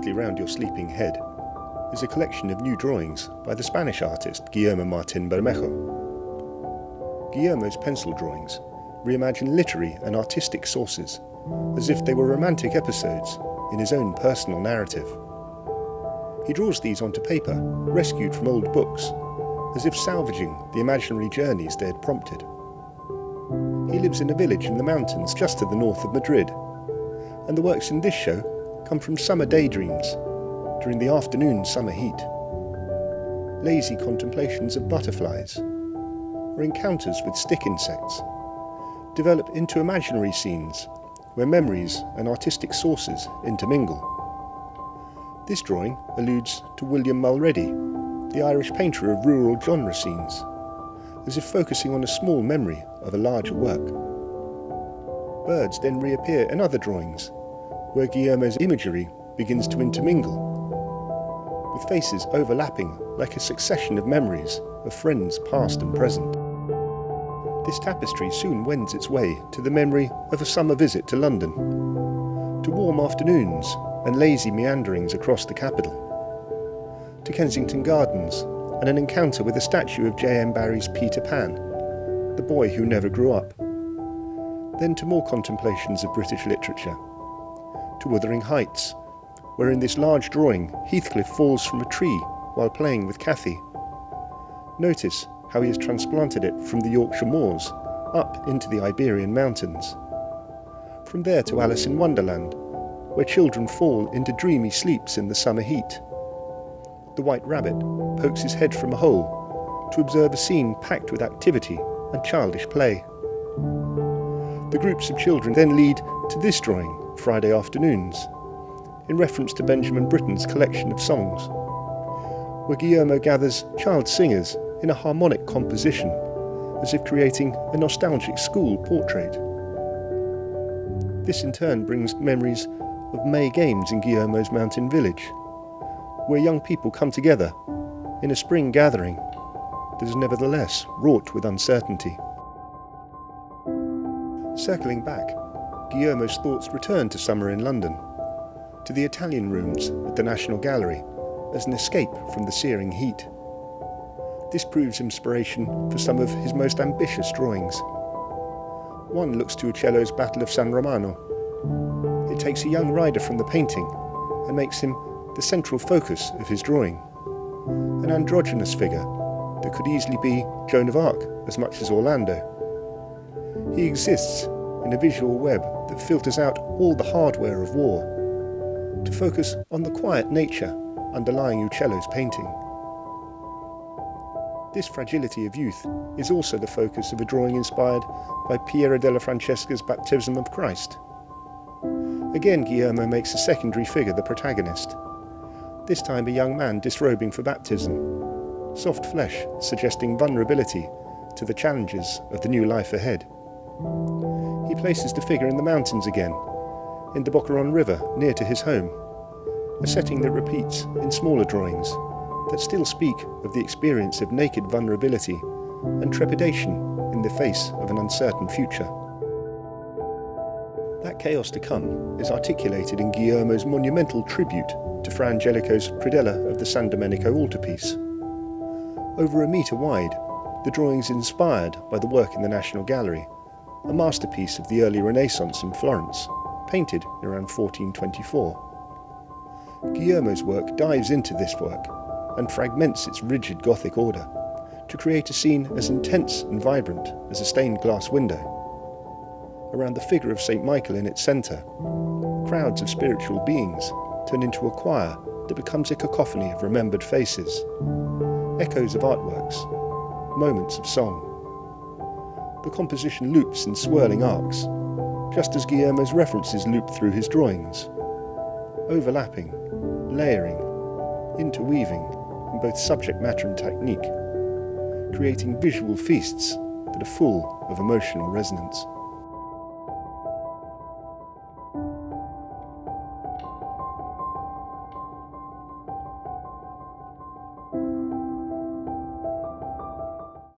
softly round your sleeping head is a collection of new drawings by the Spanish artist Guillermo Martin Bermejo. Guillermo's pencil drawings reimagine literary and artistic sources as if they were romantic episodes in his own personal narrative. He draws these onto paper, rescued from old books, as if salvaging the imaginary journeys they had prompted. He lives in a village in the mountains just to the north of Madrid, and the works in this show come from summer daydreams during the afternoon summer heat, lazy contemplations of butterflies, or encounters with stick insects, develop into imaginary scenes where memories and artistic sources intermingle. This drawing alludes to William Mulready, the Irish painter of rural genre scenes, as if focusing on a small memory of a larger work. Birds then reappear in other drawings, where Guillermo's imagery begins to intermingle, with faces overlapping like a succession of memories of friends past and present. This tapestry soon wends its way to the memory of a summer visit to London, to warm afternoons and lazy meanderings across the capital, to Kensington Gardens and an encounter with a statue of J.M. Barrie's Peter Pan, the boy who never grew up. Then to more contemplations of British literature, to Wuthering Heights, where in this large drawing Heathcliff falls from a tree while playing with Cathy. Notice how he has transplanted it from the Yorkshire moors up into the Iberian mountains. From there to Alice in Wonderland, where children fall into dreamy sleeps in the summer heat. The White Rabbit pokes his head from a hole to observe a scene packed with activity and childish play. The groups of children then lead to this drawing, Friday Afternoons, in reference to Benjamin Britten's collection of songs, where Guillermo gathers child singers in a harmonic composition, as if creating a nostalgic school portrait. This in turn brings memories of May games in Guillermo's mountain village, where young people come together in a spring gathering that is nevertheless wrought with uncertainty. Circling back, Guillermo's thoughts return to summer in London, to the Italian rooms at the National Gallery as an escape from the searing heat. This proves inspiration for some of his most ambitious drawings. One looks to Uccello's Battle of San Romano. It takes a young rider from the painting and makes him the central focus of his drawing, an androgynous figure that could easily be Joan of Arc as much as Orlando. He exists in a visual web that filters out all the hardware of war, to focus on the quiet nature underlying Uccello's painting. This fragility of youth is also the focus of a drawing inspired by Piero della Francesca's Baptism of Christ. Again, Guillermo makes a secondary figure the protagonist, this time a young man disrobing for baptism, soft flesh suggesting vulnerability to the challenges of the new life ahead. He places the figure in the mountains again, in the Boquerón River near to his home, a setting that repeats in smaller drawings that still speak of the experience of naked vulnerability and trepidation in the face of an uncertain future. That chaos to come is articulated in Guillermo's monumental tribute to Fra Angelico's predella of the San Domenico altarpiece. Over a metre wide, the drawing is inspired by the work in the National Gallery, a masterpiece of the early Renaissance in Florence, painted around 1424. Guillermo's work dives into this work and fragments its rigid Gothic order to create a scene as intense and vibrant as a stained glass window. Around the figure of St. Michael in its centre, crowds of spiritual beings turn into a choir that becomes a cacophony of remembered faces, echoes of artworks, moments of song. The composition loops in swirling arcs, just as Guillermo's references loop through his drawings, overlapping, layering, interweaving in both subject matter and technique, creating visual feasts that are full of emotional resonance.